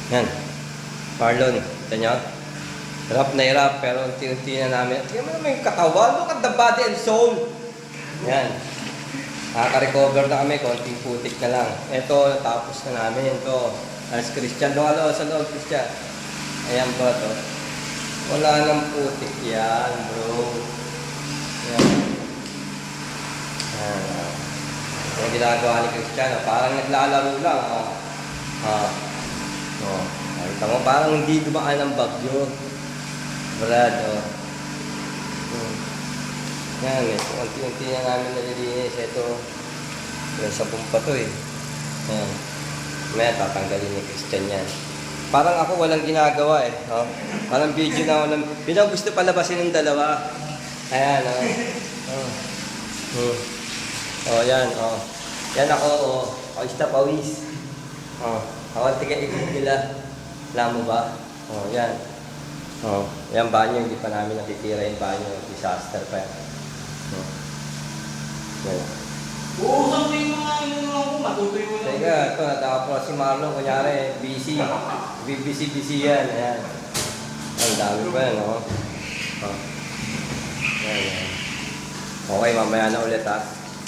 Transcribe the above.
Yan. Marlon, kita nyo? Hirap na hirap, pero unti-unti na namin. Tingnan mo naman yung katawan. Look at the body and soul. Yan. Nakaka-recover na kami, konting putik na lang. Ito, tapos na namin. Ito, as Christian. Doon sa loob, Christian. Ayan ba ito? Wala nang putik yan, bro. Yan. Yan. Yung ginagawa ni Christian, parang naglalaro lang. Nakita mo, parang hindi dumaan ang bagyo. Brad, Yan, ito, unti-unti na namin nalilinis. Ito, yung sabong pa to eh. Yan. May tatanggalin ni Christian yan. Parang ako walang ginagawa eh. Parang video na ako. Pinang gusto palabasin ng dalawa. Ayan, yan, Yan ako, pawis na pawis. Ako tiga-ikot nila. Alam mo ba? Yan. Yan banyo, hindi pa namin natitira yung banyo. Disaster pa yan. Yan. Uusap mo yung mga ako, matutoy mo lang. Teka, ito, nataka si Marlon, kunyari, busy. Busy yan, ayan. Ang dami pa yan, Yan. Okay, mamaya na ulit,